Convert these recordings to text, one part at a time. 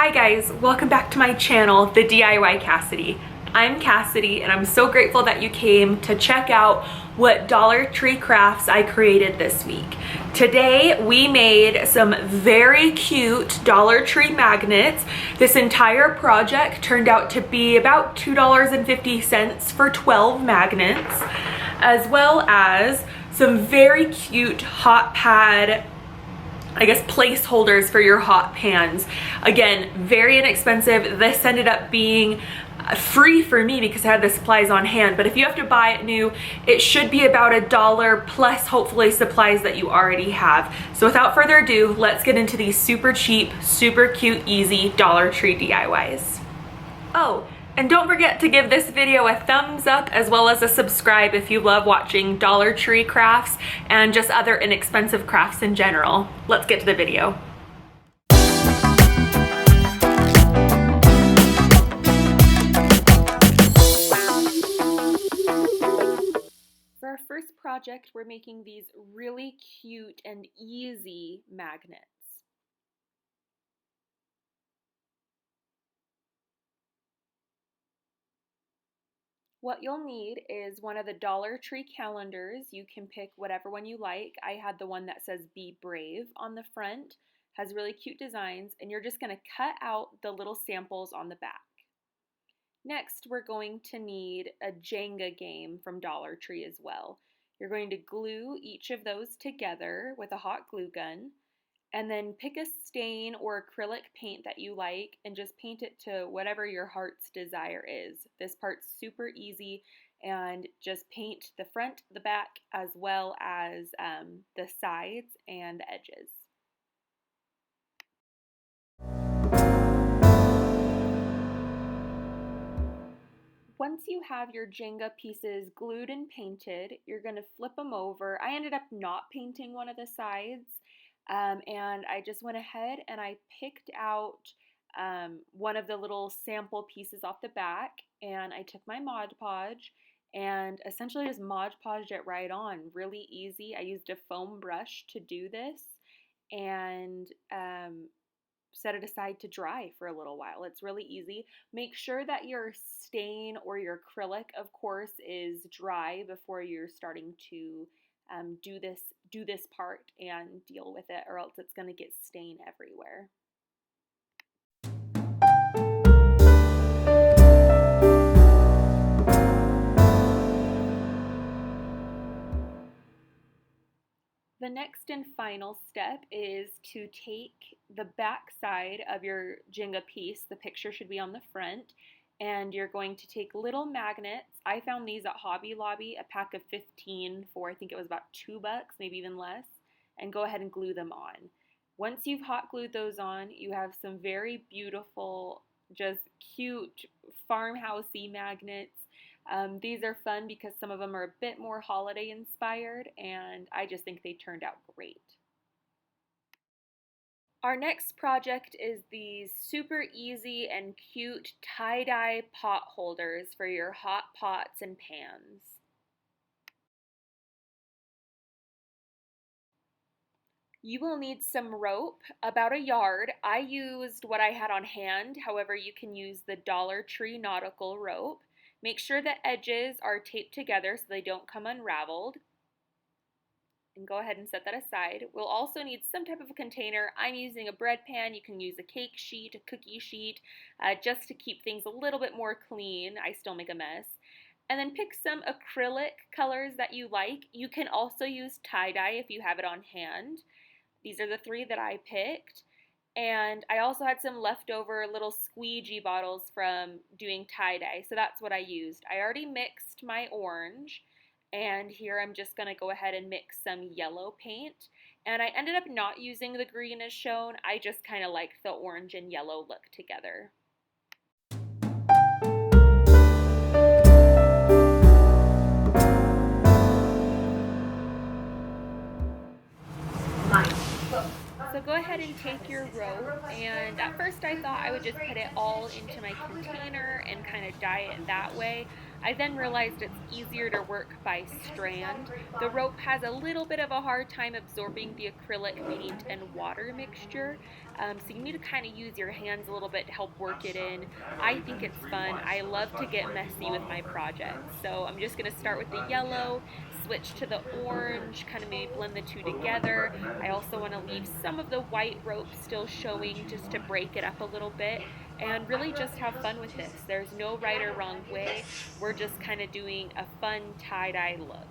Hi guys, welcome back to my channel, The DIY Cassidy. I'm Cassidy and I'm so grateful that you came to check out what Dollar Tree crafts I created this week. Today we made some very cute Dollar Tree magnets. This entire project turned out to be about $2.50 for 12 magnets, as well as some very cute hot pad, I guess, placeholders for your hot pans. Again, very inexpensive. This ended up being free for me because I had the supplies on hand, but if you have to buy it new, it should be about $1 plus hopefully supplies that you already have. So without further ado, let's get into these super cheap, super cute, easy Dollar Tree DIYs. Oh, and don't forget to give this video a thumbs up as well as a subscribe if you love watching Dollar Tree crafts and just other inexpensive crafts in general. Let's get to the video. For our first project, we're making these really cute and easy magnets. What you'll need is one of the Dollar Tree calendars. You can pick whatever one you like. I had the one that says Be Brave on the front, has really cute designs, and you're just going to cut out the little samples on the back. Next, we're going to need a Jenga game from Dollar Tree as well. You're going to glue each of those together with a hot glue gun, and then pick a stain or acrylic paint that you like and just paint it to whatever your heart's desire is. This part's super easy, and just paint the front, the back, as well as the sides and the edges. Once you have your Jenga pieces glued and painted, you're going to flip them over. I ended up not painting one of the sides. And I just went ahead and I picked out one of the little sample pieces off the back, and I took my Mod Podge and essentially just Mod Podged it right on. Really easy. I used a foam brush to do this, and set it aside to dry for a little while. It's really easy. Make sure that your stain or your acrylic, of course, is dry before you're starting to do this part and deal with it, or else it's going to get stain everywhere. The next and final step is to take the back side of your Jenga piece, the picture should be on the front, and you're going to take little magnets. I found these at Hobby Lobby, a pack of 15 for I think it was about $2, maybe even less, and go ahead and glue them on. Once you've hot glued those on, you have some very beautiful, just cute farmhousey magnets. These are fun because some of them are a bit more holiday inspired, and I just think they turned out great. Our next project is these super easy and cute tie-dye pot holders for your hot pots and pans. You will need some rope, about a yard. I used what I had on hand, however you can use the Dollar Tree nautical rope. Make sure the edges are taped together so they don't come unraveled. And go ahead and set that aside. We'll also need some type of a container. I'm using a bread pan. You can use a cake sheet, a cookie sheet, just to keep things a little bit more clean. I still make a mess. And then pick some acrylic colors that you like. You can also use tie-dye if you have it on hand. These are the three that I picked. And I also had some leftover little squeegee bottles from doing tie-dye, so that's what I used. I already mixed my orange, and here I'm just going to go ahead and mix some yellow paint. And I ended up not using the green as shown. I just kind of like the orange and yellow look together. So go ahead and take your rope, and at first I thought I would just put it all into my container and kind of dye it that way. I then realized it's easier to work by strand. The rope has a little bit of a hard time absorbing the acrylic paint and water mixture, so you need to kind of use your hands a little bit to help work it in. I think it's fun. I love to get messy with my projects. So I'm just going to start with the yellow, switch to the orange, kind of maybe blend the two together. I also want to leave some of the white rope still showing just to break it up a little bit, and really just have fun with this. There's no right or wrong way. We're just kind of doing a fun tie-dye look.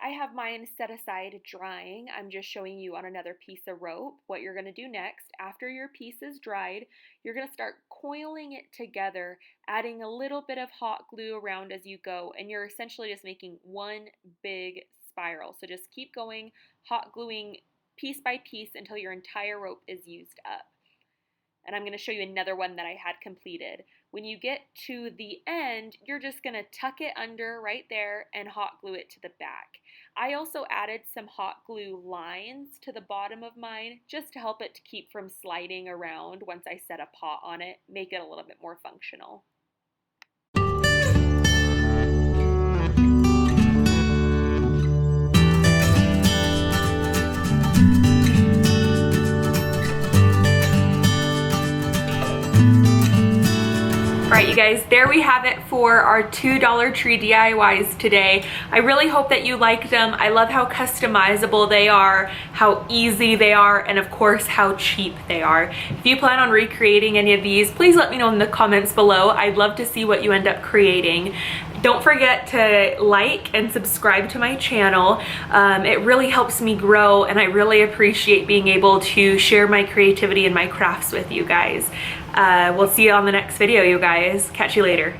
I have mine set aside drying. I'm just showing you on another piece of rope what you're going to do next. After your piece is dried, you're going to start coiling it together, adding a little bit of hot glue around as you go, and you're essentially just making one big spiral. So just keep going, hot gluing piece by piece until your entire rope is used up. And I'm going to show you another one that I had completed. When you get to the end, you're just going to tuck it under right there and hot glue it to the back. I also added some hot glue lines to the bottom of mine just to help it to keep from sliding around once I set a pot on it, make it a little bit more functional. Alright, you guys, there we have it for our $2 Dollar Tree DIYs today. I really hope that you liked them. I love how customizable they are, how easy they are, and of course how cheap they are. If you plan on recreating any of these, please let me know in the comments below. I'd love to see what you end up creating. Don't forget to like and subscribe to my channel. It really helps me grow, and I really appreciate being able to share my creativity and my crafts with you guys. We'll see you on the next video, you guys. Catch you later.